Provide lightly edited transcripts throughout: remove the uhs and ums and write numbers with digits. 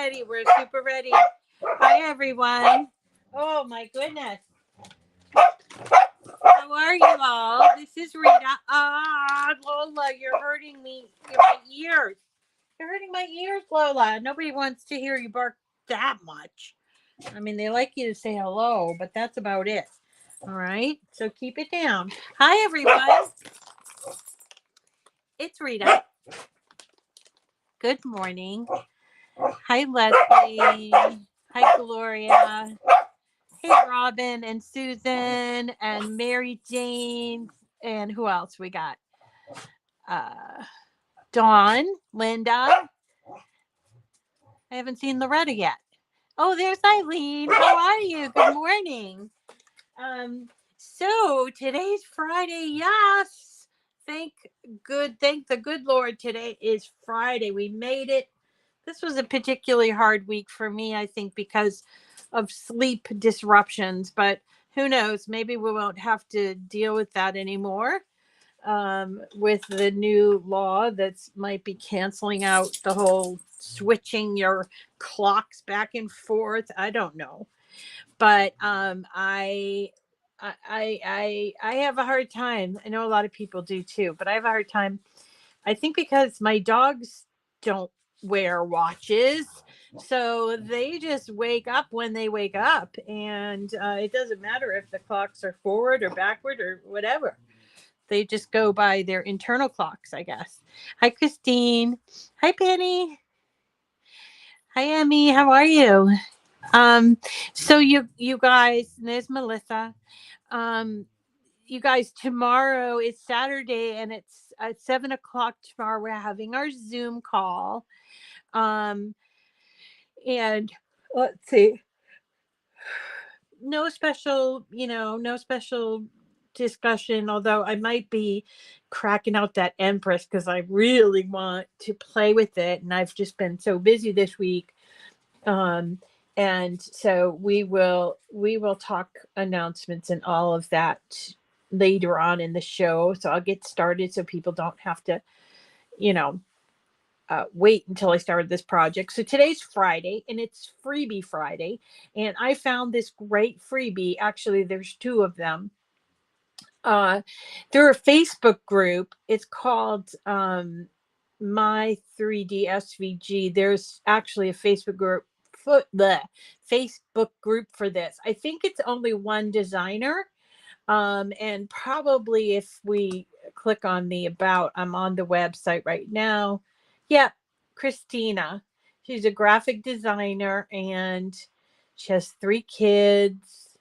ready. We're super ready. Hi, everyone. Oh, my goodness. How are you all? This is Rita. Lola, you're hurting me. My ears. You're hurting my ears, Lola. Nobody wants to hear you bark that much. I mean, they like you to say hello, but that's about it. All right? So keep it down. Hi, everyone. It's Rita. Good morning. Hi, Leslie. Hi, Gloria. Hey, Robin and Susan and Mary Jane. And who else we got? Dawn, Linda. I haven't seen Loretta yet. Oh, there's Eileen. How are you? Good morning. So today's Friday. Yes. Thank the good Lord. Today is Friday. We made it. This was a particularly hard week for me, I think, because of sleep disruptions, but who knows? Maybe we won't have to deal with that anymore with the new law that's might be canceling out the whole switching your clocks back and forth. I don't know, but I have a hard time. I know a lot of people do too, but I have a hard time. I think because my dogs don't wear watches, so they just wake up when they wake up, and it doesn't matter if the clocks are forward or backward or whatever. They just go by their internal clocks, I guess. Hi, Christine. Hi, Penny. Hi, Emmy. How are you? So you guys, there's Melissa. You guys, tomorrow is Saturday, and it's at 7 o'clock tomorrow. We're having our Zoom call. And let's see, no special, no special discussion, although I might be cracking out that Empress because I really want to play with it, and I've just been so busy this week. And so we will talk announcements and all of that later on in the show. So I'll get started so people don't have to, wait until I started this project. So today's Friday, and it's Freebie Friday, and I found this great freebie. Actually, there's two of them. They're a Facebook group. It's called My 3D SVG. There's actually a Facebook group for this. I think it's only one designer. And probably if we click on the about, I'm on the website right now. Yep, Christina. She's a graphic designer, and she has 3 kids.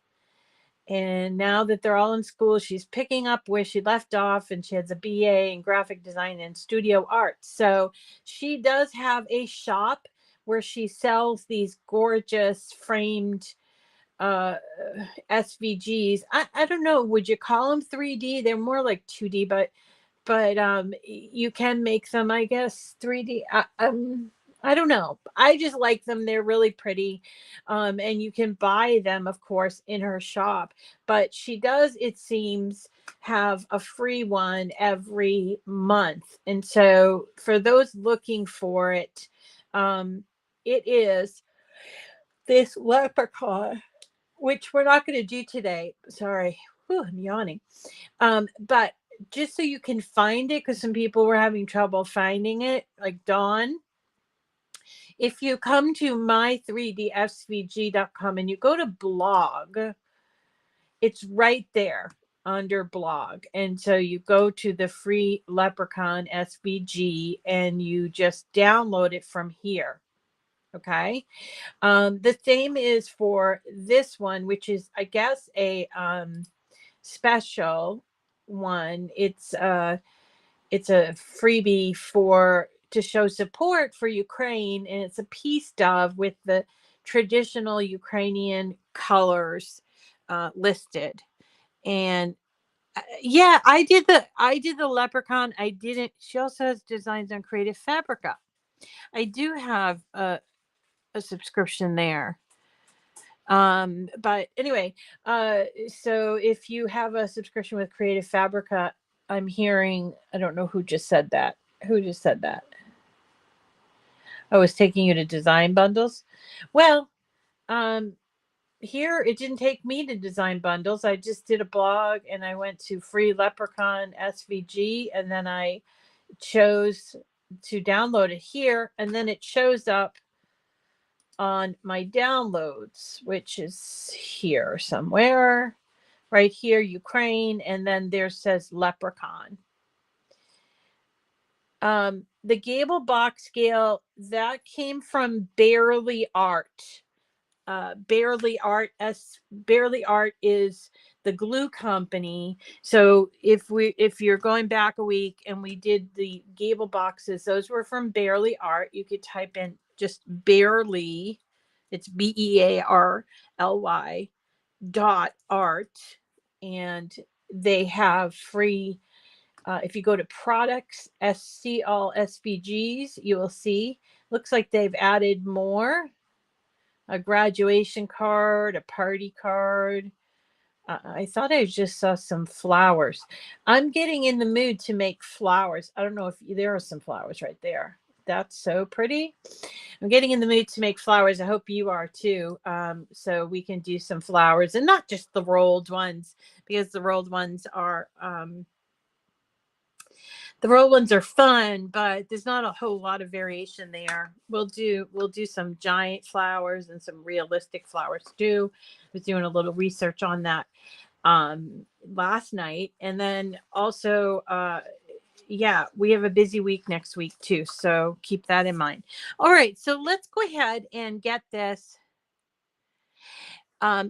And now that they're all in school, she's picking up where she left off, and she has a BA in graphic design and studio art. So she does have a shop where she sells these gorgeous framed SVGs. I don't know, would you call them 3D? They're more like 2D, but you can make them, I guess, 3D. I don't know. I just like them. They're really pretty. And you can buy them, of course, in her shop. But she does, it seems, have a free one every month. And so for those looking for it, it is this leprechaun, which we're not going to do today. Sorry. Whew, I'm yawning. But just so you can find it, because some people were having trouble finding it, like Dawn. If you come to my3dsvg.com and you go to blog, it's right there under blog. And so you go to the free Leprechaun SVG and you just download it from here. Okay. The same is for this one, which is, I guess, a special one. It's a freebie to show support for Ukraine, and it's a peace dove with the traditional Ukrainian colors listed. And yeah, I did the leprechaun. I didn't. She also has designs on Creative Fabrica. I do have a subscription there. But anyway, so if you have a subscription with Creative Fabrica, I'm hearing, I don't know who just said that. Who just said that? Oh, it's taking you to design bundles. Well, um, here it didn't take me to design bundles. I just did a blog and I went to Free Leprechaun SVG, and then I chose to download it here, and then it shows up on my downloads, which is here somewhere, right here, Ukraine, and then there says Leprechaun. The Gable box scale, that came from Barely Art. Barely Art is the glue company. So if you're going back a week and we did the Gable boxes, those were from Barely Art. You could type in just Barely, it's BEARLY .art, and they have free. If you go to products, SC all SVGs, you will see. Looks like they've added more. A graduation card, a party card. I thought I just saw some flowers. I'm getting in the mood to make flowers. I don't know if there are some flowers right there. That's so pretty. I'm getting in the mood to make flowers. I hope you are too. So we can do some flowers, and not just the rolled ones, because the rolled ones are fun, but there's not a whole lot of variation there. We'll do some giant flowers and some realistic flowers too. I was doing a little research on that last night, and then also yeah, we have a busy week next week too, so keep that in mind. All right, so let's go ahead and get this.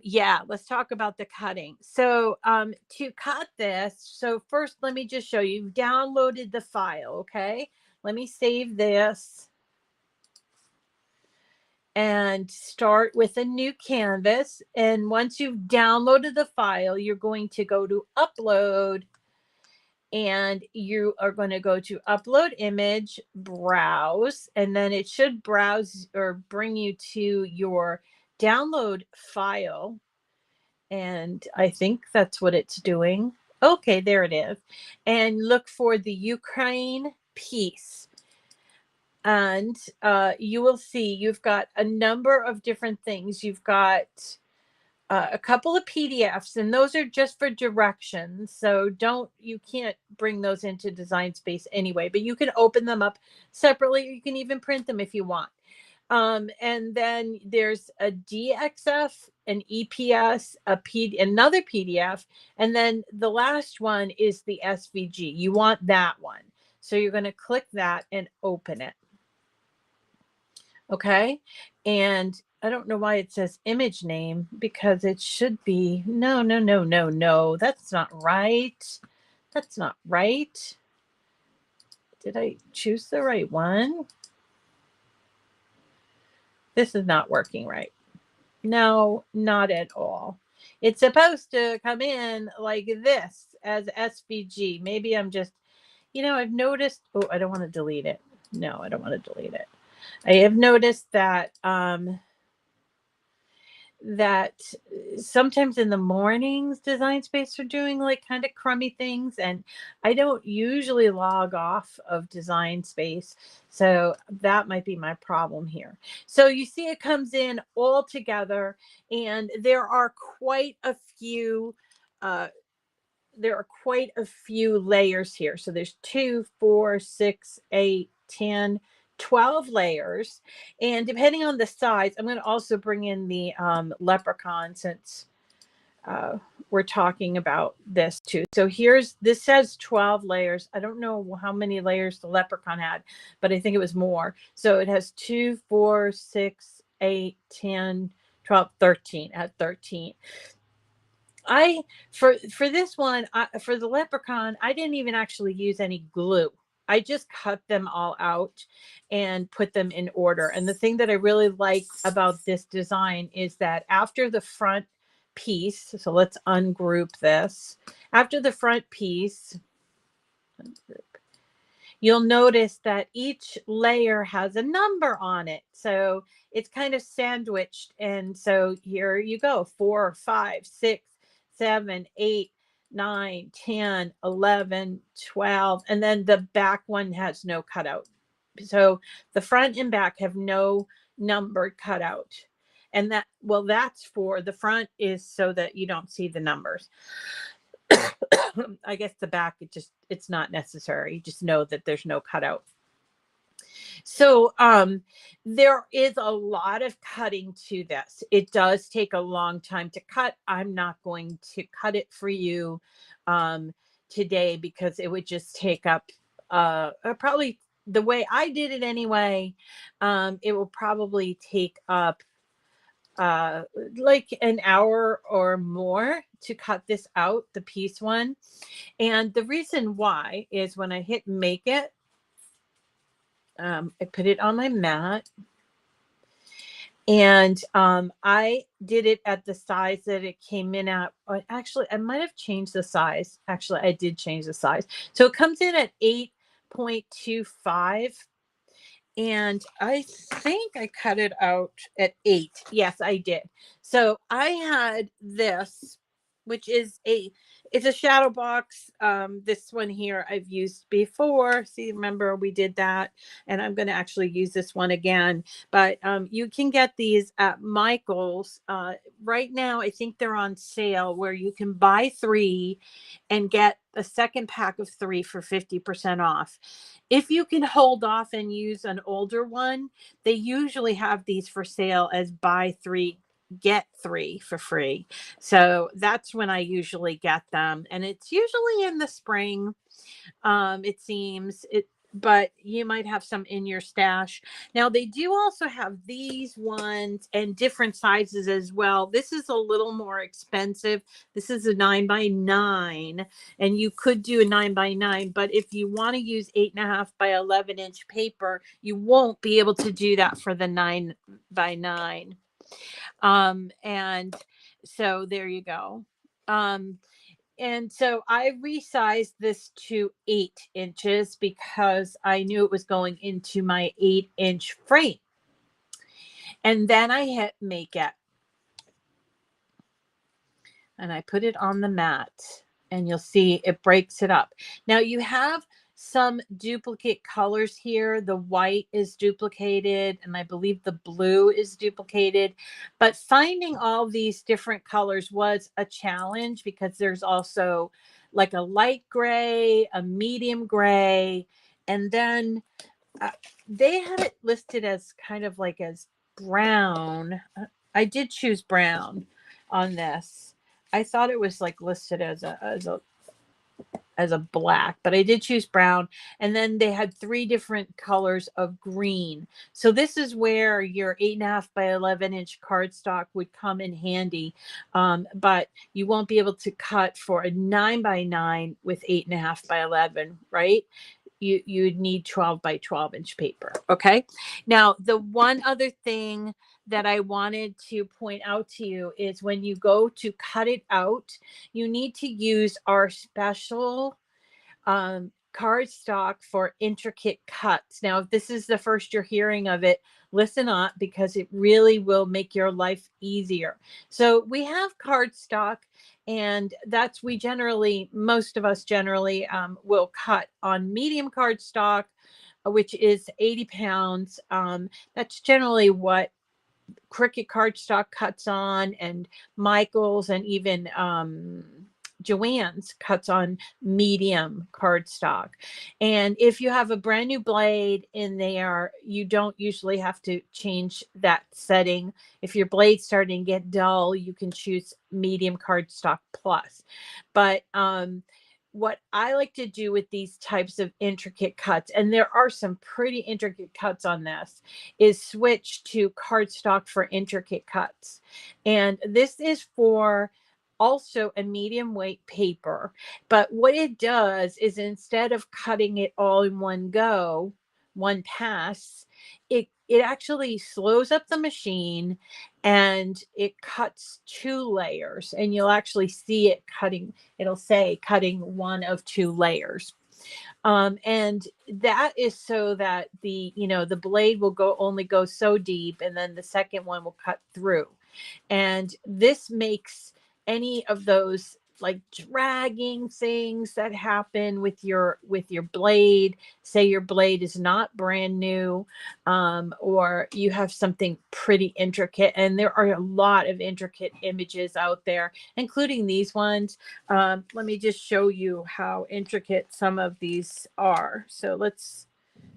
Yeah, let's talk about the cutting. So to cut this, so first let me just show you. You've downloaded the file, okay? Let me save this and start with a new canvas. And once you've downloaded the file, you're going to go to upload, and you are going to go to upload image, browse, and then it should browse or bring you to your download file. And I think that's what it's doing. Okay, there it is. And look for the Ukraine piece. And you will see you've got a number of different things. You've got a couple of PDFs, and those are just for directions. So you can't bring those into Design Space anyway, but you can open them up separately. You can even print them if you want. And then there's a DXF, an EPS, another PDF, and then the last one is the SVG. You want that one. So you're going to click that and open it. Okay. And I don't know why it says image name, because it should be, no. That's not right. That's not right. Did I choose the right one? This is not working right. No, not at all. It's supposed to come in like this as SVG. Maybe I'm just, I've noticed, oh, I don't want to delete it. No, I don't want to delete it. I have noticed that that sometimes in the mornings Design Space are doing like kind of crummy things, and I don't usually log off of Design Space, so that might be my problem here. So you see it comes in all together, and there are quite a few layers here. So there's 2, 4, 6, 8, 10, 12 layers. And depending on the size, I'm going to also bring in the leprechaun, since we're talking about this too. So this says 12 layers. I don't know how many layers the leprechaun had, but I think it was more. So it has 2, 4, 6, 8, 10, 12, 13. At 13. For this one, for the leprechaun, I didn't even actually use any glue. I just cut them all out and put them in order. And the thing that I really like about this design is that after the front piece, so let's ungroup this. After the front piece, you'll notice that each layer has a number on it. So it's kind of sandwiched. And so here you go, 4, 5, 6, 7, 8, 9, 10, 11, 12. And then the back one has no cutout. So the front and back have no numbered cutout. And that, well, that's for the front is so that you don't see the numbers. I guess the back, it's not necessary. Just know that there's no cutout. So there is a lot of cutting to this. It does take a long time to cut. I'm not going to cut it for you today because it would just take up probably the way I did it anyway. It will probably take up like an hour or more to cut this out, the piece one. And the reason why is when I hit make it, I put it on my mat, and I did it at the size that it came in at. Actually, I might have changed the size. Actually, I did change the size. So it comes in at 8.25. And I think I cut it out at 8. Yes, I did. So I had this, which is it's a shadow box. This one here I've used before. See, remember we did that, and I'm going to actually use this one again. But you can get these at Michael's. Right now, I think they're on sale where you can buy 3 and get a second pack of 3 for 50% off. If you can hold off and use an older one, they usually have these for sale as buy 3, get 3 for free. So that's when I usually get them. And it's usually in the spring. It seems it, but you might have some in your stash. Now they do also have these ones and different sizes as well. This is a little more expensive. This is a 9x9, and you could do a 9x9, but if you want to use 8.5 by 11 inch paper, you won't be able to do that for the 9x9. And so there you go. And so I resized this to 8 inches because I knew it was going into my 8-inch frame. And then I hit make it. And I put it on the mat, and you'll see it breaks it up. Now you have some duplicate colors here. The white is duplicated, and I believe the blue is duplicated. But finding all these different colors was a challenge because there's also like a light gray, a medium gray, and then they had it listed as kind of like as brown. I did choose brown on this. I thought it was like listed as a black, but I did choose brown. And then they had 3 different colors of green. So this is where your 8.5 by 11 inch cardstock would come in handy. But you won't be able to cut for a 9x9 with 8.5 by 11, right? You'd need 12 by 12 inch paper. Okay. Now, the one other thing that I wanted to point out to you is when you go to cut it out, you need to use our special cardstock for intricate cuts. Now, if this is the first you're hearing of it, listen up because it really will make your life easier. So we have cardstock, and that's most of us generally will cut on medium cardstock, which is 80 pounds. That's generally what Cricut cardstock cuts on, and Michael's, and even Joanne's cuts on medium cardstock. And if you have a brand new blade in there, you don't usually have to change that setting. If your blade's starting to get dull, you can choose medium cardstock plus. But what I like to do with these types of intricate cuts, and there are some pretty intricate cuts on this, is switch to cardstock for intricate cuts. And this is for also a medium weight paper. But what it does is instead of cutting it all in one go, one pass, it actually slows up the machine, and it cuts 2 layers, and you'll actually see it cutting. It'll say cutting 1 of 2 layers. And that is so that the blade will only go so deep, and then the second one will cut through. And this makes any of those like dragging things that happen with your blade. Say your blade is not brand new, or you have something pretty intricate, and there are a lot of intricate images out there, including these ones. Let me just show you how intricate some of these are. So let's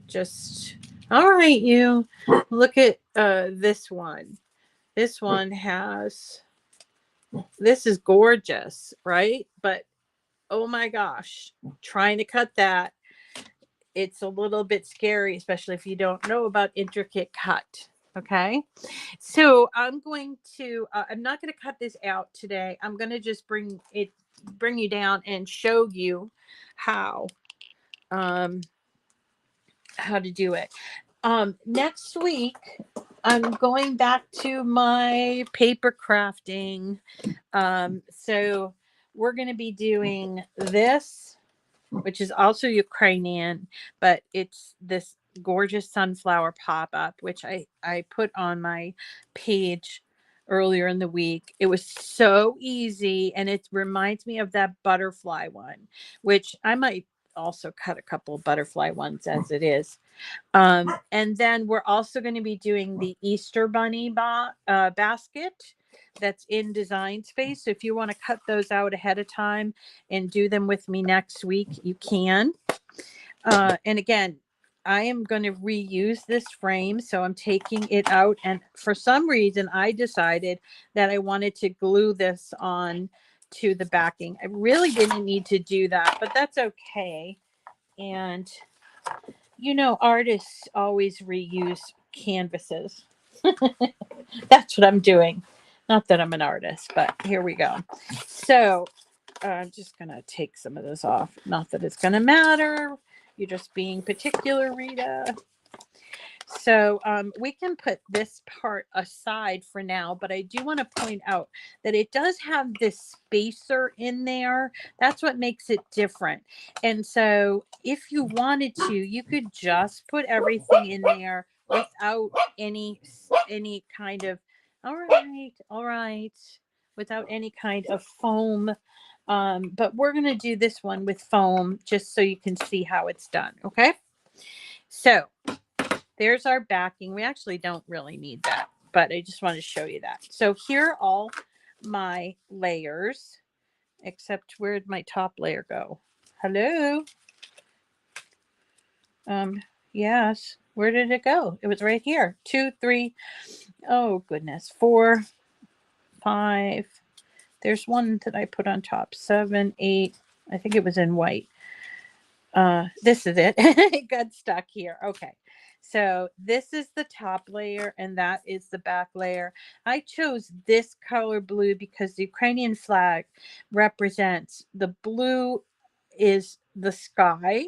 just, all right, you look at this one. This one has, this is gorgeous, right? But oh my gosh, trying to cut that, it's a little bit scary, especially if you don't know about intricate cut. Okay, so I'm going to, I'm not going to cut this out today. I'm going to just bring you down and show you how, um, how to do it. Next week, I'm going back to my paper crafting. So we're going to be doing this, which is also Ukrainian, but it's this gorgeous sunflower pop-up, which I put on my page earlier in the week. It was so easy, and it reminds me of that butterfly one, which I might also cut a couple of butterfly ones as it is. And then we're also going to be doing the Easter bunny basket that's in Design Space. So if you want to cut those out ahead of time and do them with me next week, you can. And again, I am going to reuse this frame. So I'm taking it out. And for some reason, I decided that I wanted to glue this on to the backing. I really didn't need to do that, but that's okay. And you know, artists always reuse canvases. That's what I'm doing. Not that I'm an artist, but here we go. So I'm just going to take some of this off. Not that it's going to matter. You're just being particular, Rita. So we can put this part aside for now, but I do want to point out that it does have this spacer in there. That's what makes it different. And so if you wanted to, you could just put everything in there without any kind of, all right, without any kind of foam. But we're going to do this one with foam just so you can see how it's done. Okay. So there's our backing. We actually don't really need that, but I just want to show you that. So here are all my layers, except where'd my top layer go? Hello? Yes. Where did it go? It was right here. 2, 3, oh goodness, 4, 5. There's one that I put on top. 7, 8. I think it was in white. This is it. It got stuck here. Okay. So this is the top layer and that is the back layer. I chose this color blue because the Ukrainian flag represents, the blue is the sky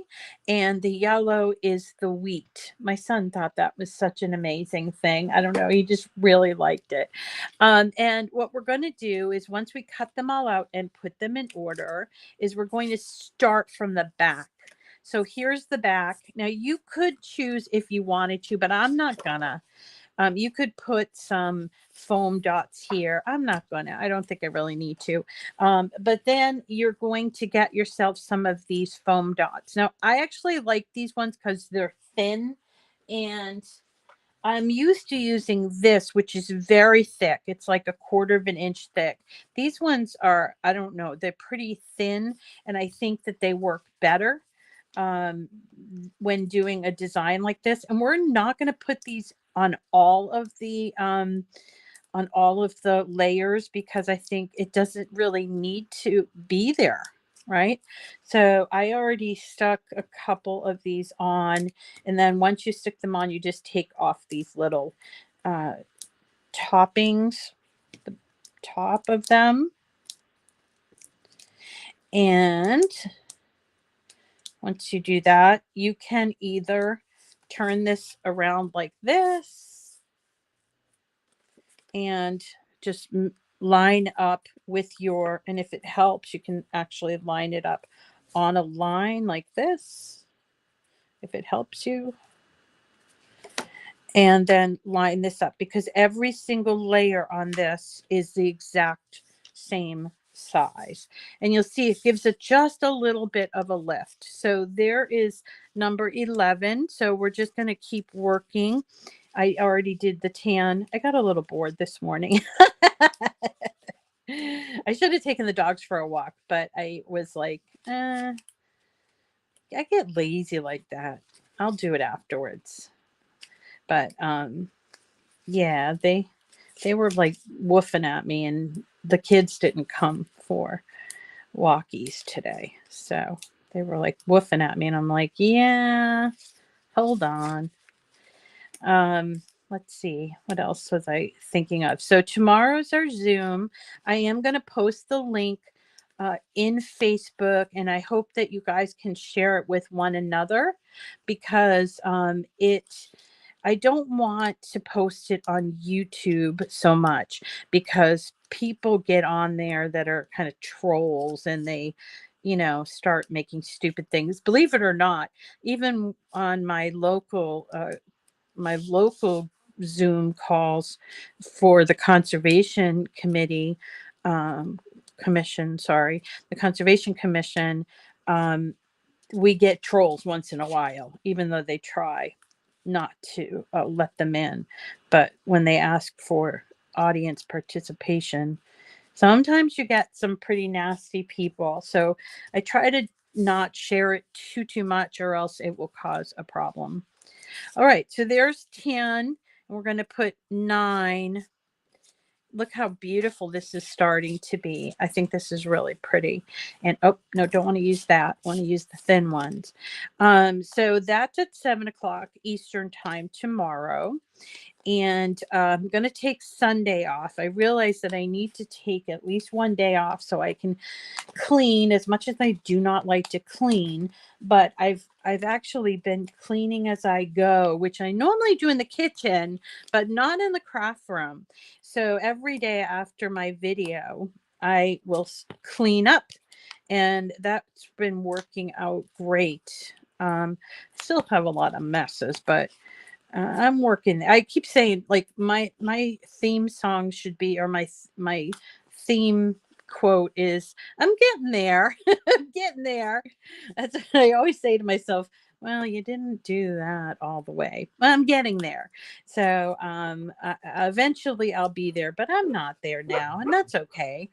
and the yellow is the wheat. My son thought that was such an amazing thing. I don't know. He just really liked it. And what we're going to do is once we cut them all out and put them in order is we're going to start from the back. So here's the back. Now you could choose if you wanted to, but I'm not gonna. You could put some foam dots here. I'm not gonna. I don't think I really need to. But then you're going to get yourself some of these foam dots. Now I actually like these ones because they're thin, and I'm used to using this, which is very thick. It's like 1/4 of an inch thick. These ones are, I don't know, they're pretty thin, and I think that they work better when doing a design like this. And we're not going to put these on all of the layers because I think it doesn't really need to be there, right? So I already stuck a couple of these on, and then once you stick them on, you just take off these little toppings, the top of them. And once you do that, you can either turn this around like this and just line up with your, and if it helps, you can actually line it up on a line like this, if it helps you. And then line this up because every single layer on this is the exact same size. And you'll see it gives it just a little bit of a lift. So there is number 11. So we're just going to keep working. I already did the tan. I got a little bored this morning. I should have taken the dogs for a walk, but I was like, I get lazy like that. I'll do it afterwards. But yeah, they were like woofing at me, and the kids didn't come for walkies today. So they were like woofing at me, and I'm like, yeah, hold on. Let's see, what else was I thinking of? So tomorrow's our Zoom. I am going to post the link in Facebook, and I hope that you guys can share it with one another, because I don't want to post it on YouTube so much, because people get on there that are kind of trolls, and they, start making stupid things. Believe it or not, even on my local Zoom calls for the conservation committee, the conservation commission, we get trolls once in a while, even though they try not to let them in. But when they ask for audience participation, sometimes you get some pretty nasty people. So I try to not share it too much, or else it will cause a problem. All right, so there's 10, and we're going to put 9. Look how beautiful this is starting to be. I think this is really pretty. And oh, no, don't want to use that. I want to use the thin ones. So that's at 7 o'clock Eastern time tomorrow. And I'm going to take Sunday off. I realize that I need to take at least one day off so I can clean, as much as I do not like to clean. But I've actually been cleaning as I go, which I normally do in the kitchen, but not in the craft room. So every day after my video, I will clean up, and that's been working out great. Still have a lot of messes, but I'm working. I keep saying, like, my theme song should be, or my theme quote is, I'm getting there. I'm getting there. That's what I always say to myself. Well, you didn't do that all the way. I'm getting there. So eventually I'll be there, but I'm not there now, and that's okay.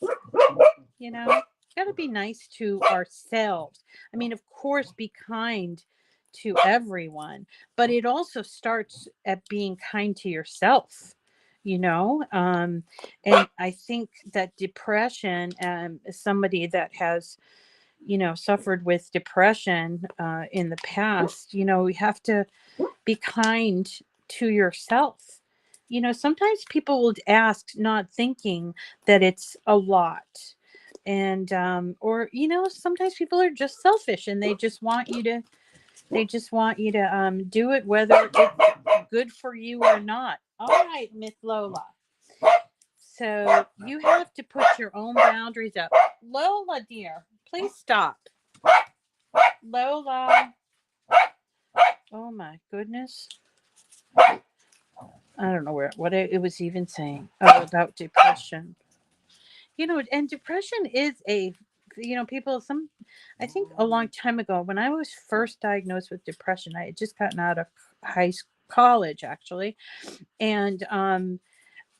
Got to be nice to ourselves. I mean, of course, be kind to everyone, but it also starts at being kind to yourself. And I think that depression, as somebody that has suffered with depression in the past, we have to be kind to yourself. Sometimes people will ask, not thinking that it's a lot. And or sometimes people are just selfish, and they just want you to do it whether it's good for you or not. All right, Miss Lola. So you have to put your own boundaries up. Lola, dear, please stop. Lola. Oh my goodness. I don't know what it was even saying about depression. And depression is I think a long time ago, when I was first diagnosed with depression, I had just gotten out of college, actually. And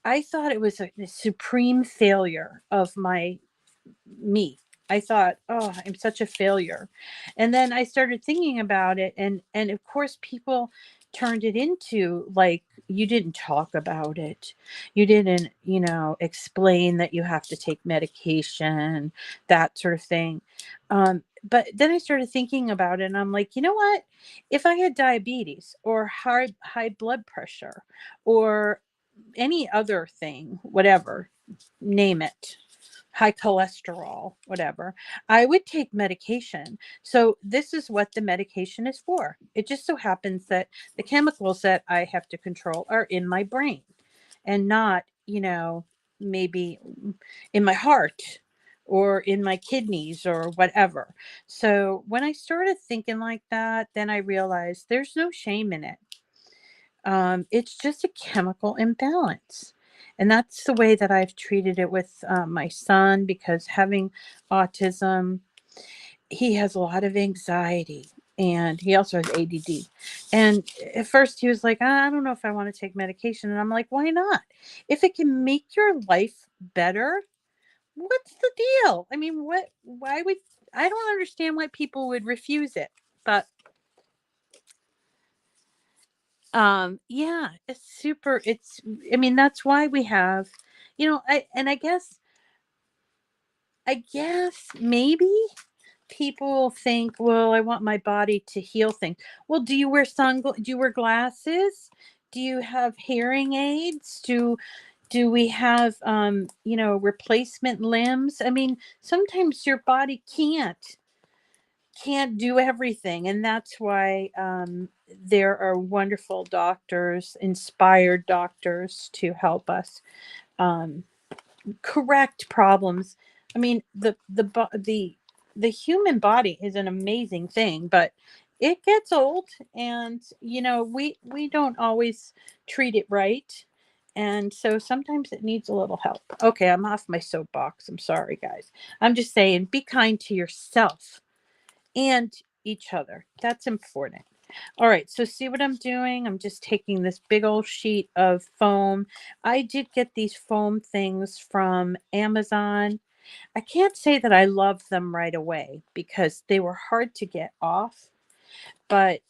I thought it was a supreme failure of me. I thought, oh, I'm such a failure. And then I started thinking about it, and of course people turned it into, like, you didn't talk about it. You didn't, explain that you have to take medication, that sort of thing. But then I started thinking about it, and I'm like, you know what? If I had diabetes or high blood pressure or any other thing, whatever, name it, high cholesterol, whatever, I would take medication. So this is what the medication is for. It just so happens that the chemicals that I have to control are in my brain, and not, maybe in my heart or in my kidneys or whatever. So when I started thinking like that, then I realized there's no shame in it. It's just a chemical imbalance. And that's the way that I've treated it with my son, because having autism, he has a lot of anxiety and he also has ADD. And at first he was like, I don't know if I want to take medication. And I'm like, why not? If it can make your life better, what's the deal? I mean, why would, I don't understand why people would refuse it. But yeah, I mean, that's why we have, I guess maybe people think, well, I want my body to heal things. Well, do you wear do you wear glasses? Do you have hearing aids? Do we have replacement limbs? I mean, sometimes your body can't do everything, and that's why there are wonderful doctors, inspired doctors to help us um, correct problems. I mean, the human body is an amazing thing, but it gets old, and we don't always treat it right. And so sometimes it needs a little help. Okay, I'm off my soapbox. I'm sorry, guys. I'm just saying, be kind to yourself and each other. That's important. All right, so see what I'm doing? I'm just taking this big old sheet of foam. I did get these foam things from Amazon. I can't say that I love them right away because they were hard to get off. But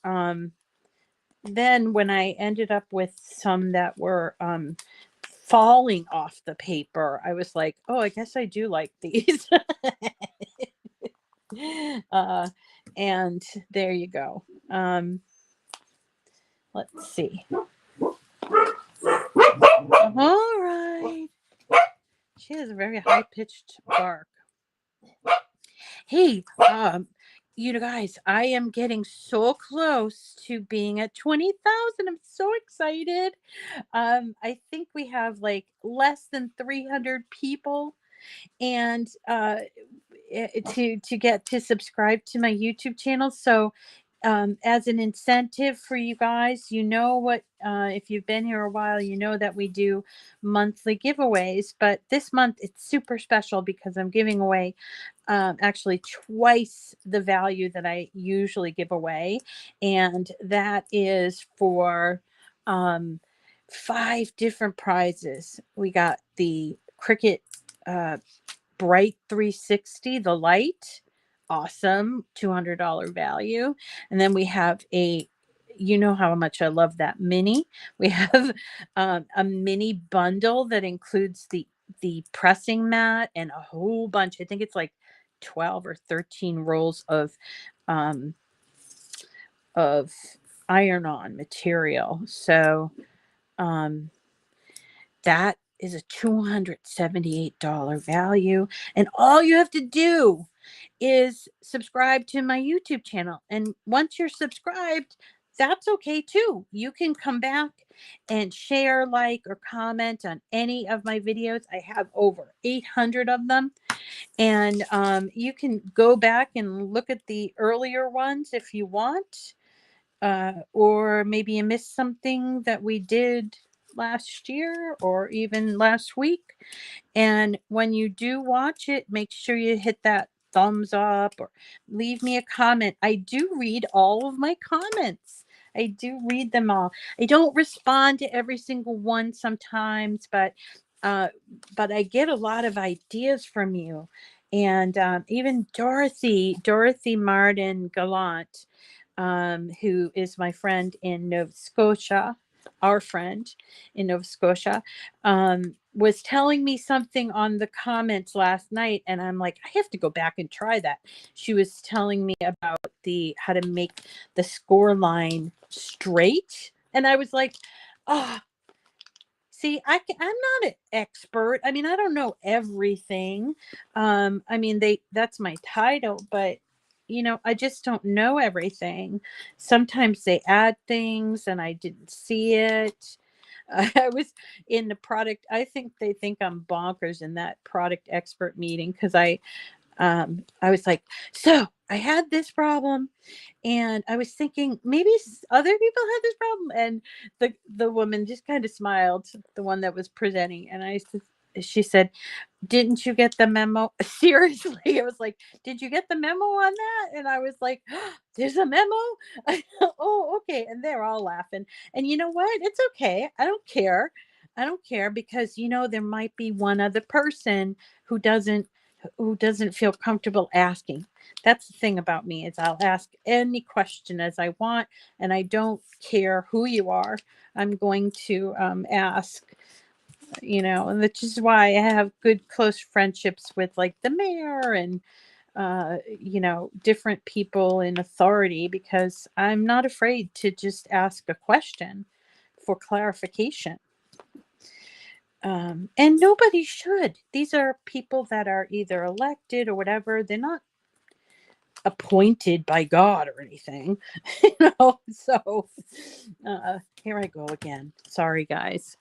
then when I ended up with some that were falling off the paper, I was like, oh, I guess I do like these. uh, and there you go. Let's see. All right. She has a very high pitched bark. Hey, you guys, I am getting so close to being at 20,000. I'm so excited. I think we have like less than 300 people, and to get to subscribe to my YouTube channel. So as an incentive for you guys, what, if you've been here a while, you know that we do monthly giveaways, but this month it's super special because I'm giving away actually twice the value that I usually give away. And that is for 5 different prizes. We got the Cricut Bright 360, the light, awesome, $200 value. And then we have you know how much I love that mini. We have a mini bundle that includes the pressing mat and a whole bunch. I think it's like 12 or 13 rolls um, of iron-on material. So that is a $278 value. And all you have to do is subscribe to my YouTube channel. And once you're subscribed, that's okay too. You can come back and share, like, or comment on any of my videos. I have over 800 of them. And you can go back and look at the earlier ones if you want. Or maybe you missed something that we did last year or even last week. And when you do watch it, make sure you hit that thumbs up or leave me a comment. I do read all of my comments. I do read them all. I don't respond to every single one sometimes, but I get a lot of ideas from you. And even Dorothy Martin Gallant, who is my friend in Nova Scotia, our friend in Nova Scotia, was telling me something on the comments last night, and I'm like, I have to go back and try that. She was telling me about how to make the score line straight, and I was like, oh, see, I'm not an expert. I mean, I don't know everything. I mean, that's my title, but I just don't know everything. Sometimes they add things and I didn't see it. I was in the product. I think they think I'm bonkers in that product expert meeting because I was like, so I had this problem, and I was thinking maybe other people had this problem. And the woman just kind of smiled, the one that was presenting, and she said, didn't you get the memo? Seriously, it was like, did you get the memo on that? And I was like, there's a memo. Oh, okay. And they're all laughing. And you know what? It's okay. I don't care. I don't care, because there might be one other person who doesn't feel comfortable asking. That's the thing about me, is I'll ask any question as I want, and I don't care who you are. I'm going to ask, and which is why I have good close friendships with, like, the mayor and different people in authority, because I'm not afraid to just ask a question for clarification. And nobody should. These are people that are either elected or whatever. They're not appointed by God or anything, So here I go again. Sorry, guys.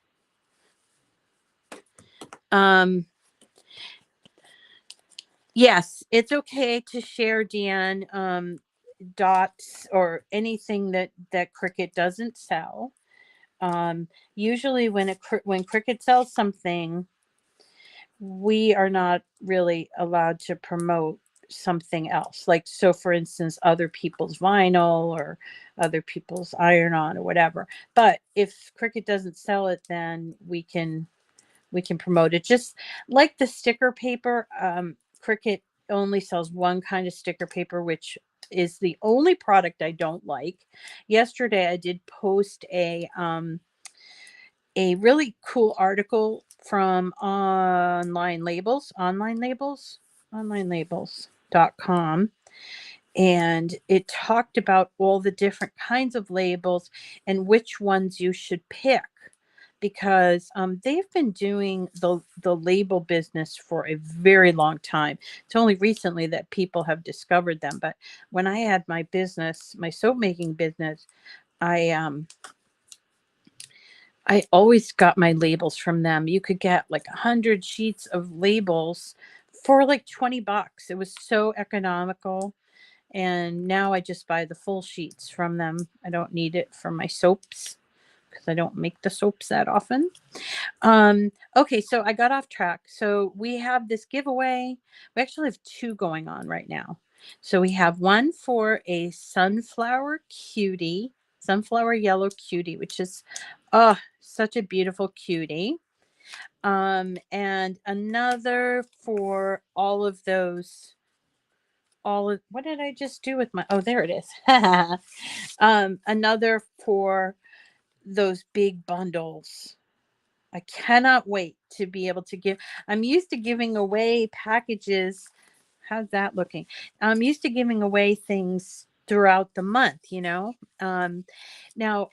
Yes, it's okay to share, Deanne, dots or anything that Cricut doesn't sell. Usually when Cricut sells something, we are not really allowed to promote something else. Like, so for instance, other people's vinyl or other people's iron-on or whatever. But if Cricut doesn't sell it, then we can promote it. Just like the sticker paper, Cricut only sells one kind of sticker paper, which is the only product I don't like. Yesterday I did post a really cool article from onlinelabels.com, and it talked about all the different kinds of labels and which ones you should pick, because they've been doing the label business for a very long time. It's only recently that people have discovered them. But when I had my business, my soap making business, I always got my labels from them. You could get like 100 sheets of labels for like $20. It was so economical. And now I just buy the full sheets from them. I don't need it for my soaps, because I don't make the soaps that often. Okay, so I got off track. So we have this giveaway. We actually have two going on right now. So we have one for a Sunflower Yellow Cutie, which is such a beautiful cutie. And another for all of those. What did I just do with my? Oh, there it is. Another for those big bundles. I cannot wait to be able to give. I'm used to giving away packages. How's that looking? I'm used to giving away things throughout the month, Now,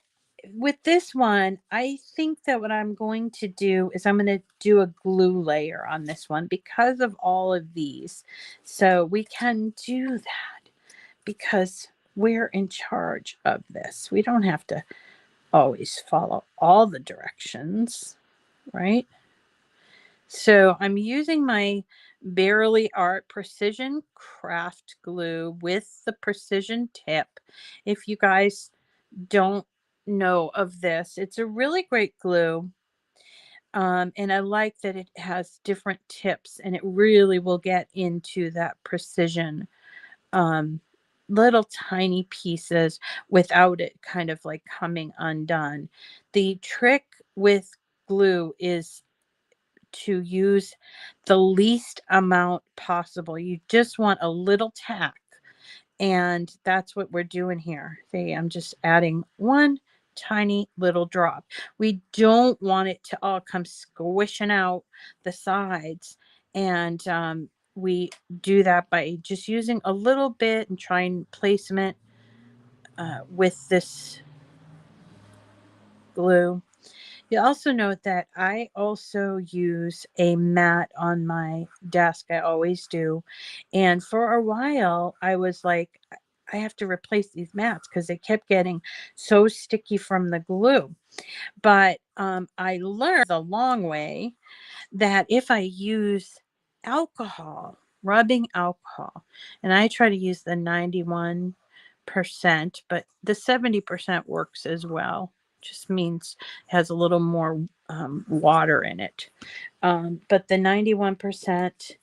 with this one, I think that what I'm going to do is I'm going to do a glue layer on this one because of all of these. So we can do that because we're in charge of this. We don't have to always follow all the directions, right? So I'm using my Barely Art Precision Craft Glue with the precision tip. If you guys don't know of this, it's a really great glue. And I like that it has different tips, and it really will get into that precision, little tiny pieces without it kind of like coming undone. The trick with glue is to use the least amount possible. You just want a little tack. And that's what we're doing here. See, I'm just adding one tiny little drop. We don't want it to all come squishing out the sides. And we do that by just using a little bit and trying placement with this glue. You also note that I also use a mat on my desk. I always do. And for a while, I was like, I have to replace these mats because they kept getting so sticky from the glue. But I learned the long way that if I use alcohol rubbing alcohol. And I try to use the 91%, but the 70% works as well. Just means it has a little more water in it. But the 91%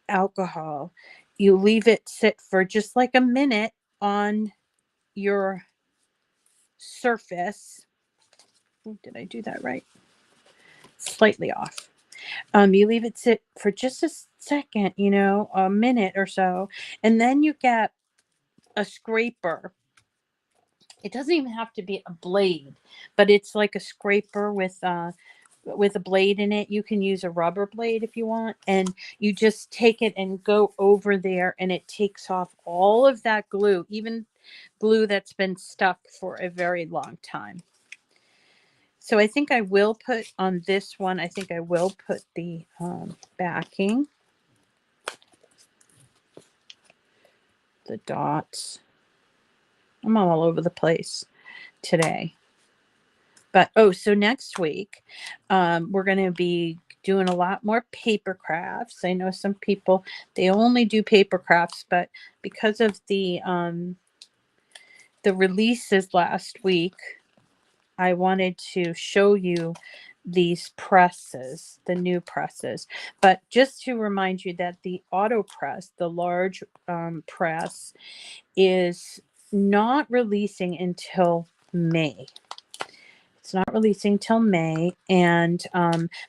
alcohol, you leave it sit for just like a minute on your surface. Did I do that right? Slightly off. You leave it sit for just a second, a minute or so, and then you get a scraper. It doesn't even have to be a blade, but it's like a scraper with a blade in it. You can use a rubber blade if you want, and you just take it and go over there, and it takes off all of that glue, even glue that's been stuck for a very long time. So I think I will put on this one, I think I will put the backing, the dots. I'm all over the place today. But, so next week, we're going to be doing a lot more paper crafts. I know some people, they only do paper crafts, but because of the releases last week, I wanted to show you these presses, the new presses. But just to remind you that the auto press, the large press, is not releasing until May. It's not releasing till May, and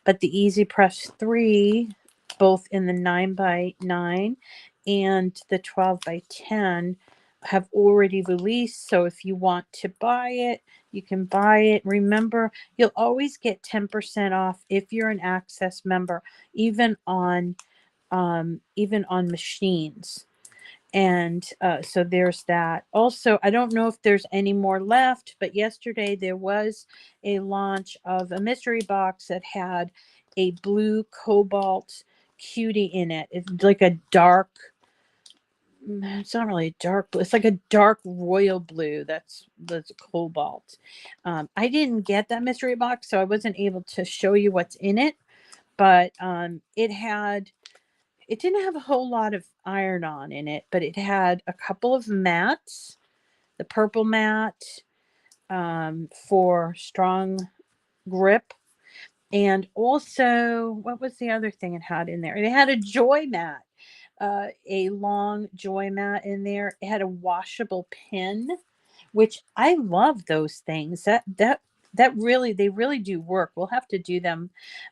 but the Easy Press 3, both in the 9x9 and the 12x10, have already released. So if you want to buy it, you can buy it. Remember, you'll always get 10% off if you're an Access member, even on machines. And so there's that. Also, I don't know if there's any more left, but yesterday there was a launch of a mystery box that had a blue cobalt cutie in it. It's like a dark, it's not really a dark blue, it's like a dark royal blue that's cobalt. I didn't get that mystery box, so I wasn't able to show you what's in it, but it didn't have a whole lot of iron-on in it, but it had a couple of mats, the purple mat for strong grip, and also, what was the other thing it had in there? It had a joy mat, a long joy mat in there. It had a washable pin, which I love those things. That really, they really do work. We'll have to do them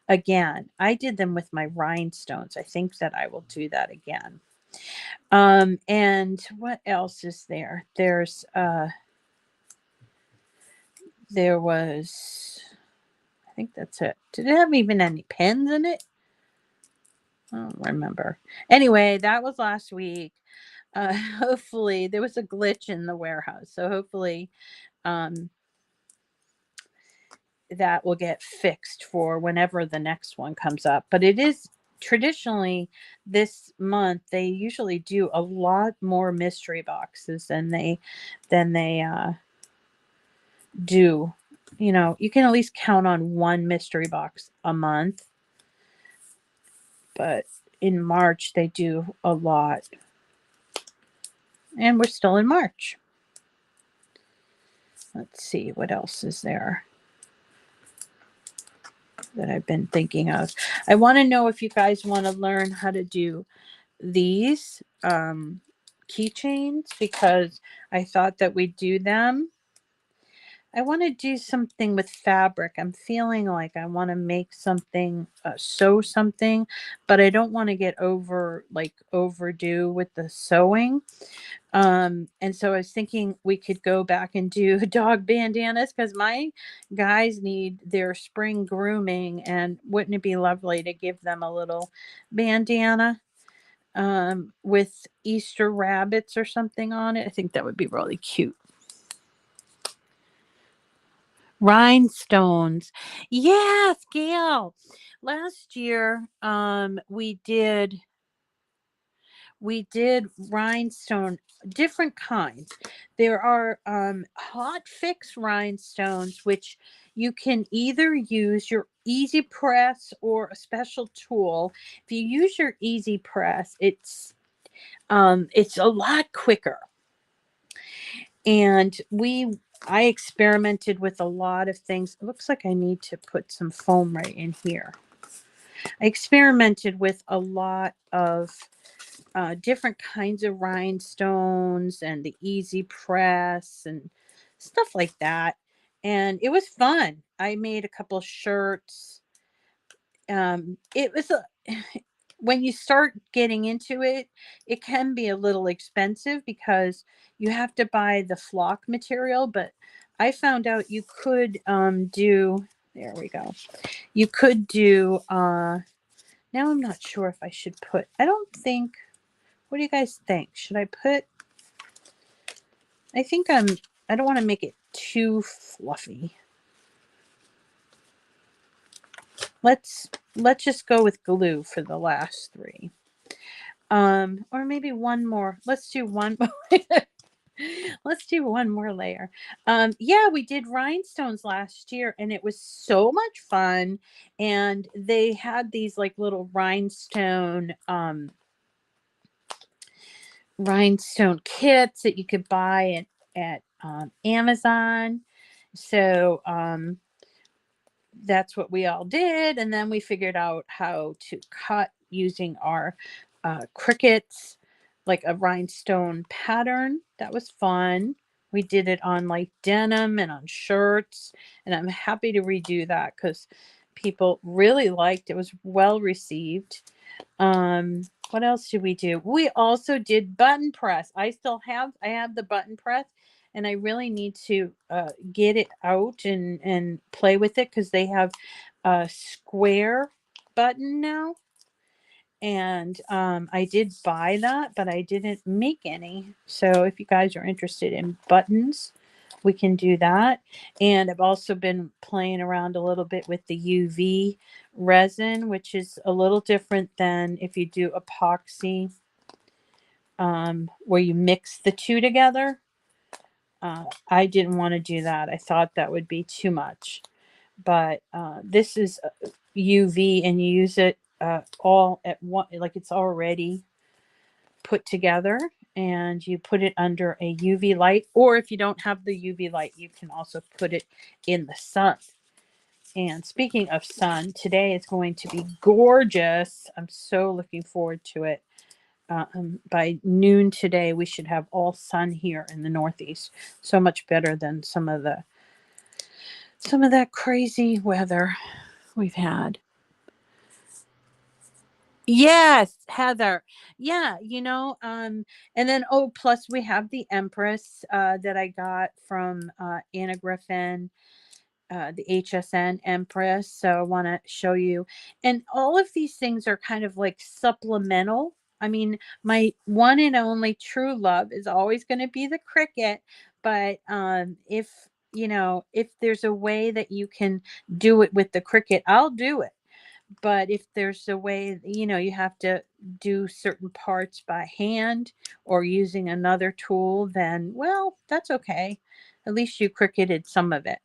again. I did them with my rhinestones. I think that I will do that again. And what else is there? There was, I think that's it. Did it have even any pens in it? I don't remember. Anyway, that was last week. Hopefully there was a glitch in the warehouse. So hopefully, that will get fixed for whenever the next one comes up. But it is traditionally this month, they usually do a lot more mystery boxes than they do. You can at least count on one mystery box a month, but in March they do a lot, and we're still in March. Let's see, what else is there that I've been thinking of. I want to know if you guys want to learn how to do these keychains, because I thought that we'd do them. I want to do something with fabric. I'm feeling like I want to make something, sew something, but I don't want to get overdue with the sewing. And so I was thinking we could go back and do dog bandanas, because my guys need their spring grooming, and wouldn't it be lovely to give them a little bandana with Easter rabbits or something on it? I think that would be really cute. Rhinestones. Yes, Gail. Last year, we did rhinestone, different kinds. There are hot fix rhinestones, which you can either use your Easy Press or a special tool. If you use your Easy Press, it's a lot quicker. And I experimented with a lot of things. It looks like I need to put some foam right in here. I experimented with a lot of different kinds of rhinestones and the Easy Press and stuff like that. And it was fun. I made a couple shirts. It was when you start getting into it, it can be a little expensive because you have to buy the flock material. But I found out you could do, there we go. You could do, now I'm not sure if I should put, I don't think, what do you guys think? Should I put, I don't want to make it too fluffy. Let's just go with glue for the last three. Or maybe one more. Let's do one more. Let's do one more layer. Yeah, we did rhinestones last year and it was so much fun. And they had these like little rhinestone kits that you could buy at Amazon. So that's what we all did. And then we figured out how to cut using our Cricuts, like a rhinestone pattern. That was fun. We did it on like denim and on shirts. And I'm happy to redo that because people really liked it. It was well received. What else did we do? We also did button press. I have the button press. And I really need to get it out and play with it because they have a square button now. And I did buy that, but I didn't make any. So if you guys are interested in buttons, we can do that. And I've also been playing around a little bit with the UV resin, which is a little different than if you do epoxy, where you mix the two together. I didn't want to do that. I thought that would be too much. But this is UV and you use it all at one, like it's already put together, and you put it under a UV light. Or if you don't have the UV light, you can also put it in the sun. And speaking of sun, today is going to be gorgeous. I'm so looking forward to it. By noon today, we should have all sun here in the Northeast. So much better than some of that crazy weather we've had. Yes, Heather. Yeah, and then plus we have the Empress that I got from Anna Griffin, the HSN Empress. So I want to show you. And all of these things are kind of like supplemental. I mean, my one and only true love is always going to be the Cricut. But if there's a way that you can do it with the Cricut, I'll do it. But if there's a way, you have to do certain parts by hand or using another tool, then, well, that's okay. At least you Cricuted some of it.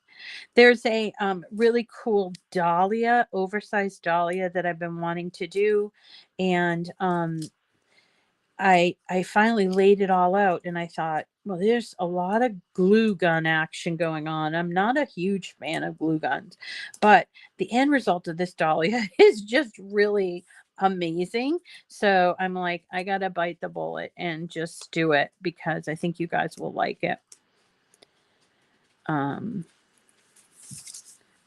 There's a really cool dahlia, oversized dahlia that I've been wanting to do. And I finally laid it all out and I thought, well, there's a lot of glue gun action going on. I'm not a huge fan of glue guns, but the end result of this dahlia is just really amazing. So I'm like, I got to bite the bullet and just do it because I think you guys will like it.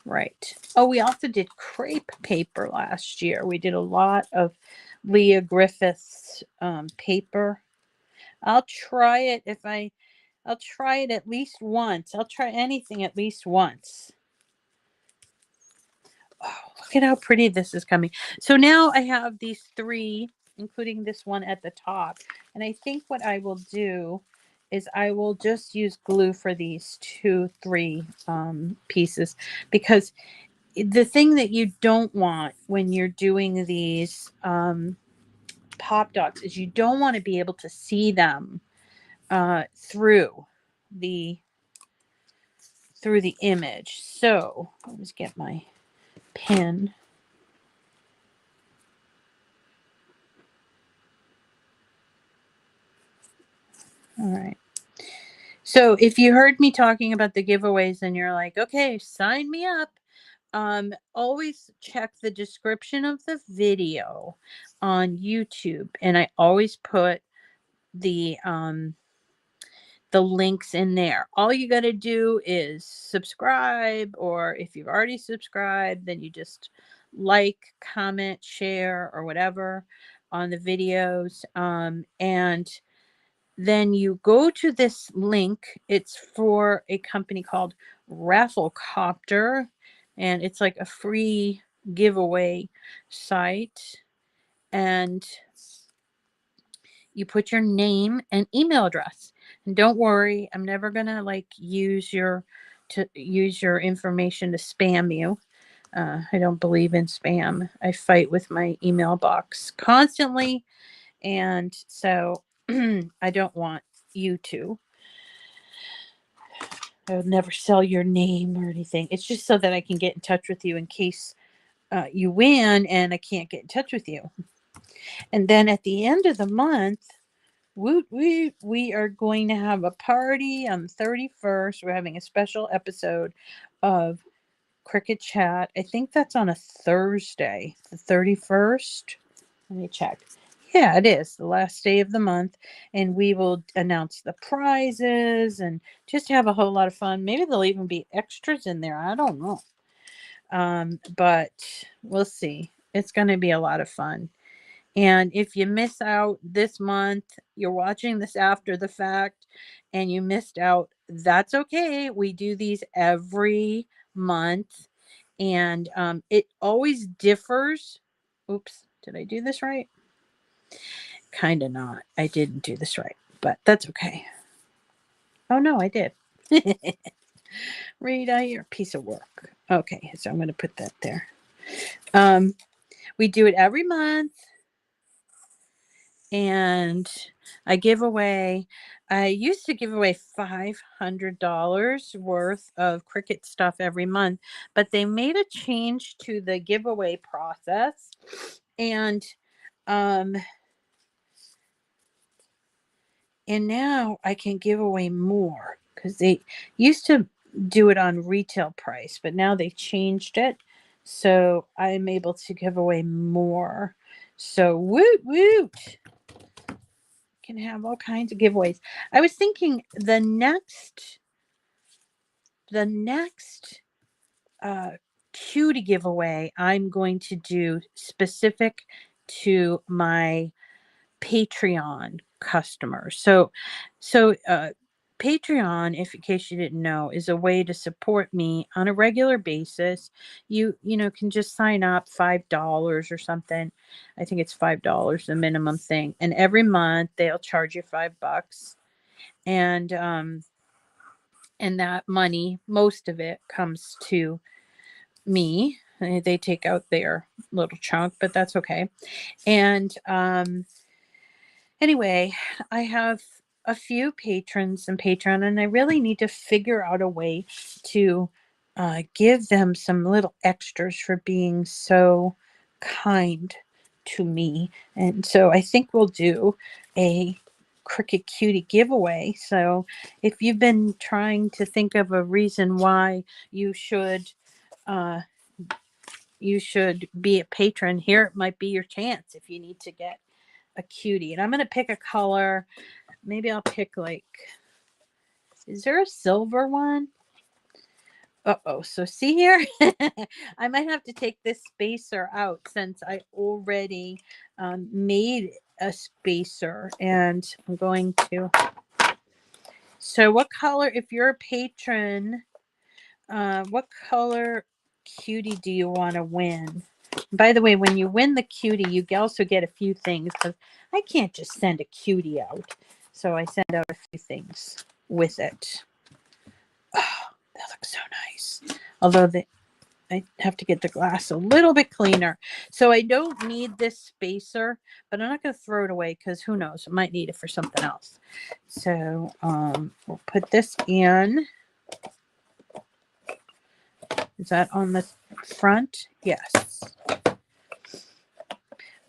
Right. Oh, we also did crepe paper last year. We did a lot of Leah Griffith's paper. I'll try it I'll try it at least once. I'll try anything at least once. Oh, look at how pretty this is coming. So now I have these three, including this one at the top. And I think what I will do is I will just use glue for these 3 pieces, because the thing that you don't want when you're doing these pop dots is you don't want to be able to see them through the image. So let me get my pen. All right. So if you heard me talking about the giveaways and you're like, okay, sign me up, always check the description of the video on YouTube. And I always put the links in there. All you got to do is subscribe, or if you've already subscribed, then you just like, comment, share, or whatever on the videos. And then you go to this link. It's for a company called Rafflecopter, and it's like a free giveaway site. And you put your name and email address. And don't worry, I'm never gonna like use your information to spam you. I don't believe in spam. I fight with my email box constantly, and so I don't want you to. I would never sell your name or anything. It's just so that I can get in touch with you in case you win and I can't get in touch with you. And then at the end of the month, woot woot, we are going to have a party on the 31st. We're having a special episode of Cricut Chat. I think that's on a Thursday, the 31st. Let me check. Yeah, it is the last day of the month, and we will announce the prizes and just have a whole lot of fun. Maybe there'll even be extras in there. I don't know. But we'll see. It's going to be a lot of fun. And if you miss out this month, you're watching this after the fact and you missed out, that's okay. We do these every month, and it always differs. Oops, did I do this right? Kind of not. I didn't do this right, but that's okay. Oh, no, I did. Rita, you're a piece of work. Okay, so I'm going to put that there. We do it every month. And I used to give away $500 worth of Cricut stuff every month, but they made a change to the giveaway process. And now I can give away more, because they used to do it on retail price, but now they changed it. So I'm able to give away more. So woot woot. Can have all kinds of giveaways. I was thinking the next cutie giveaway I'm going to do specific to my Patreon customers. So Patreon, if in case you didn't know, is a way to support me on a regular basis. You can just sign up $5 or something. I think it's $5, the minimum thing. And every month they'll charge you $5. And that money, most of it comes to me. They take out their little chunk, but that's okay. And anyway, I have a few patrons and Patreon, and I really need to figure out a way to give them some little extras for being so kind to me. And so I think we'll do a Cricut Cutie giveaway. So if you've been trying to think of a reason why you should be a patron, here might be your chance if you need to get a cutie. And I'm going to pick a color. Maybe I'll pick is there a silver one? Uh-oh. So see here, I might have to take this spacer out since I already made a spacer, and I'm going to. So what color, if you're a patron, what color cutie do you want to win? By the way, when you win the cutie, you also get a few things, because I can't just send a cutie out. So I send out a few things with it. Oh, that looks so nice. Although I have to get the glass a little bit cleaner. So I don't need this spacer, but I'm not going to throw it away, because who knows? I might need it for something else. So we'll put this in. Is that on the front? Yes.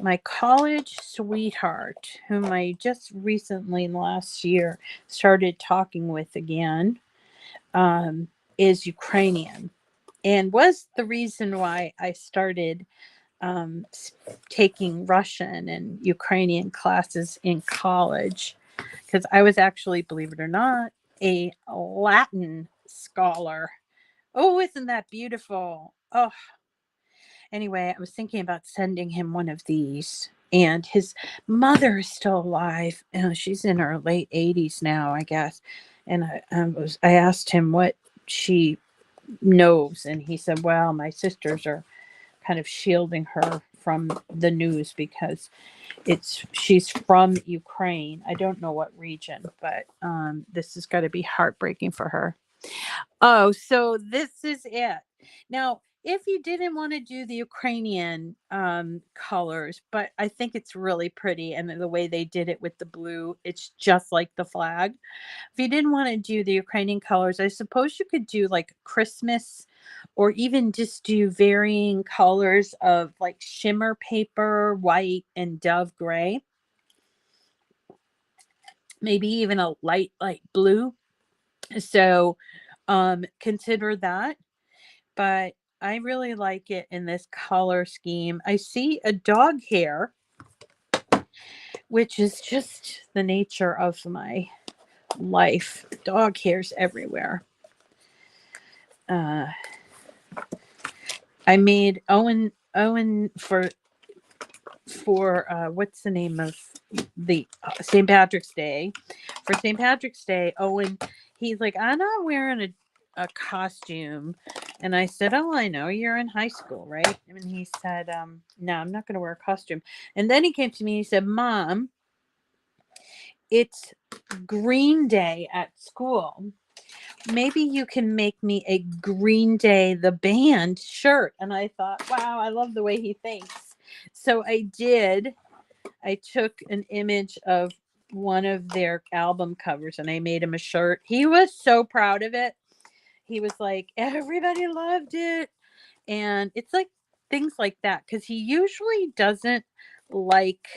My college sweetheart, whom I just recently last year started talking with again, is Ukrainian, and was the reason why I started taking Russian and Ukrainian classes in college, because I was actually, believe it or not, a Latin scholar. Oh, isn't that beautiful? Oh, anyway, I was thinking about sending him one of these. And his mother is still alive. She's in her late 80s now, I guess. And I asked him what she knows, and he said, "Well, my sisters are kind of shielding her from the news because she's from Ukraine. I don't know what region, but this has got to be heartbreaking for her." Oh, so this is it. Now, if you didn't want to do the Ukrainian colors, but I think it's really pretty, and the way they did it with the blue, it's just like the flag. If you didn't want to do the Ukrainian colors, I suppose you could do like Christmas, or even just do varying colors of like shimmer paper, white and dove gray. Maybe even a light blue. So consider that. But I really like it in this color scheme. I see a dog hair, which is just the nature of my life. Dog hairs everywhere. I made Owen for what's the name of the St. Patrick's Day. For St. Patrick's Day, Owen, he's like, "I'm not wearing a costume." And I said, "Oh, I know, you're in high school, right?" And he said, "No, I'm not going to wear a costume." And then he came to me and he said, "Mom, it's Green Day at school. Maybe you can make me a Green Day the band shirt." And I thought, wow, I love the way he thinks. So I did. I took an image of one of their album covers and I made him a shirt. He was so proud of it. He was like, "Everybody loved it." And it's like things like that, because he usually doesn't like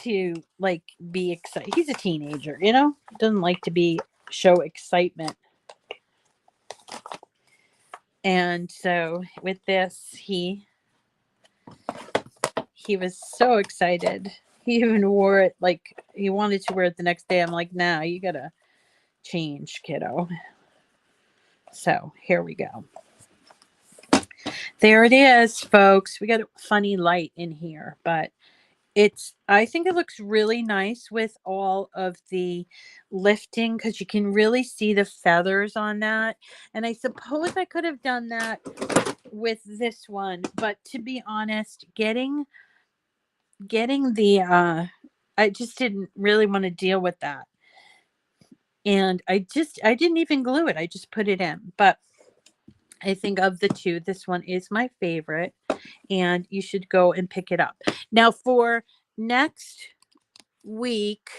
to be excited. He's a teenager, doesn't like to show excitement. And so with this, he was so excited. He even wore it, like he wanted to wear it the next day. I'm like, "Nah, you gotta change, kiddo." So here we go. There it is, folks. We got a funny light in here, but I think it looks really nice with all of the lifting, because you can really see the feathers on that. And I suppose I could have done that with this one, but to be honest, getting the I just didn't really want to deal with that. And I didn't even glue it. I just put it in. But I think of the two, this one is my favorite, and you should go and pick it up. Now for next week,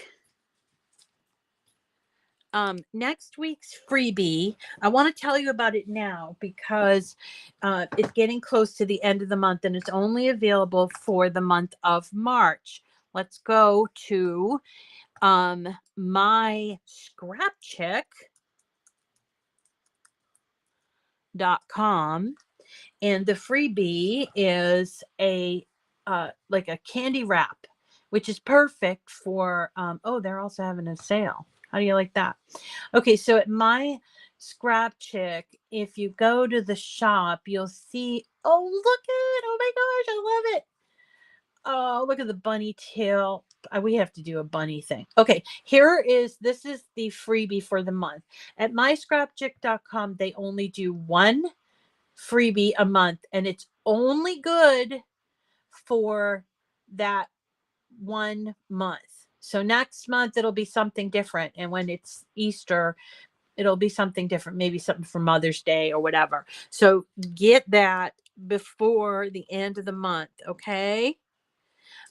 next week's freebie, I want to tell you about it now because it's getting close to the end of the month and it's only available for the month of March. Let's go to myscrapchick.com, and the freebie is a like a candy wrap, which is perfect for oh, they're also having a sale. How do you like that? Okay, so at My Scrap Chick, if you go to the shop, you'll see, oh, look at, oh my gosh, I love it. Oh, look at the bunny tail. We have to do a bunny thing. Okay, this is the freebie for the month. At myscrapchick.com, they only do one freebie a month, and it's only good for that 1 month. So next month it'll be something different, and when it's Easter it'll be something different, maybe something for Mother's Day or whatever. So get that before the end of the month, okay?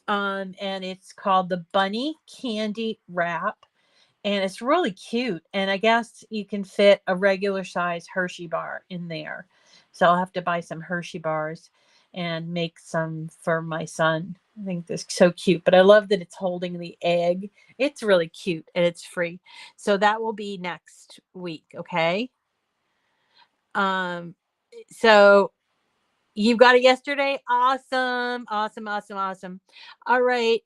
And it's called the Bunny Candy Wrap, and it's really cute. And I guess you can fit a regular size Hershey bar in there. So I'll have to buy some Hershey bars and make some for my son. I think this is so cute, but I love that it's holding the egg. It's really cute and it's free. So that will be next week. Okay. Um, so you got it yesterday. Awesome. Awesome. Awesome. Awesome. All right.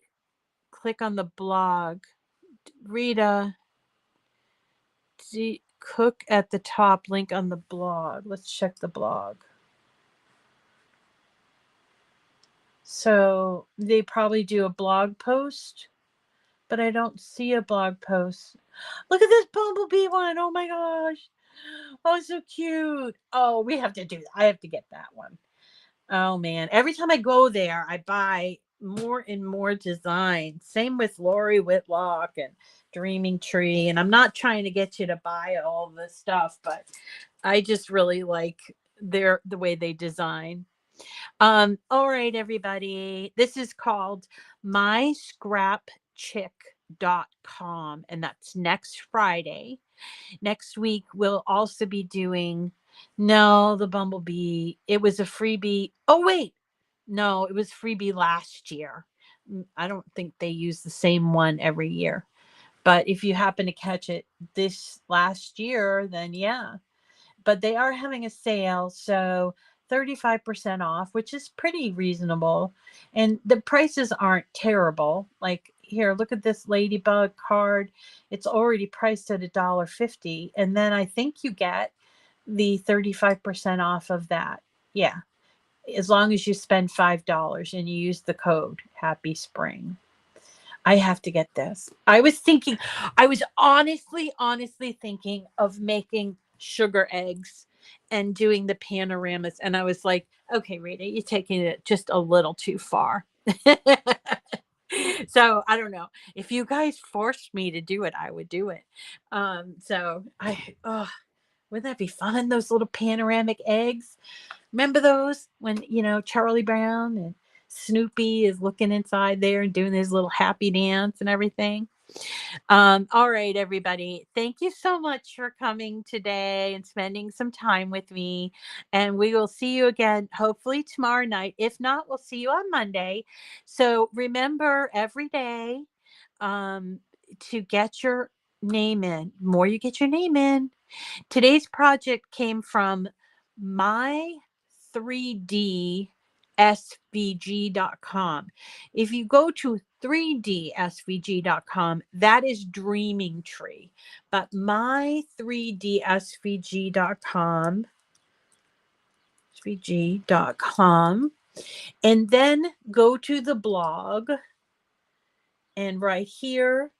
Click on the blog. Rita, cook at the top, link on the blog. Let's check the blog. So they probably do a blog post, but I don't see a blog post. Look at this bumblebee one. Oh my gosh. Oh, so cute. Oh, we have to do that. I have to get that one. Oh man. Every time I go there, I buy more and more designs. Same with Lori Whitlock and Dreaming Tree. And I'm not trying to get you to buy all this stuff, but I just really like the way they design. All right, everybody. This is called myscrapchick.com, and that's next Friday. Next week, we'll also be doing the bumblebee. It was a freebie. Oh, wait. No, it was freebie last year. I don't think they use the same one every year. But if you happen to catch it this last year, then yeah. But they are having a sale, so 35% off, which is pretty reasonable. And the prices aren't terrible. Like here, look at this ladybug card. It's already priced at $1.50. And then I think you get the 35% off of that. Yeah. As long as you spend $5 and you use the code Happy Spring. I have to get this. I was honestly thinking of making sugar eggs and doing the panoramas. And I was like, okay, Rita, you're taking it just a little too far. So I don't know. If you guys forced me to do it, I would do it. Wouldn't that be fun? Those little panoramic eggs. Remember those when, Charlie Brown and Snoopy is looking inside there and doing his little happy dance and everything. All right, everybody. Thank you so much for coming today and spending some time with me. And we will see you again, hopefully tomorrow night. If not, we'll see you on Monday. So remember every day to get your name in. The more you get your name in. Today's project came from my 3dsvg.com. If you go to 3dsvg.com, that is Dreaming Tree. But my 3dsvg.com, and then go to the blog, and right here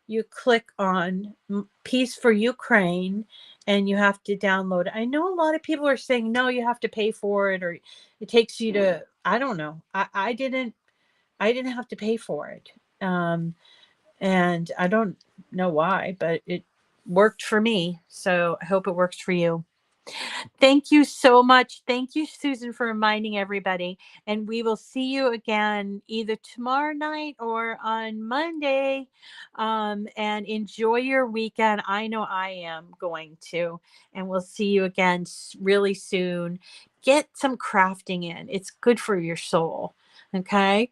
you click on Peace for Ukraine and you have to download it. I know a lot of people are saying, no, you have to pay for it, or it takes you to, I don't know. I didn't have to pay for it. And I don't know why, but it worked for me. So I hope it works for you. Thank you so much. Thank you, Susan, for reminding everybody. And we will see you again either tomorrow night or on Monday. And enjoy your weekend. I know I am going to. And we'll see you again really soon. Get some crafting in. It's good for your soul. Okay.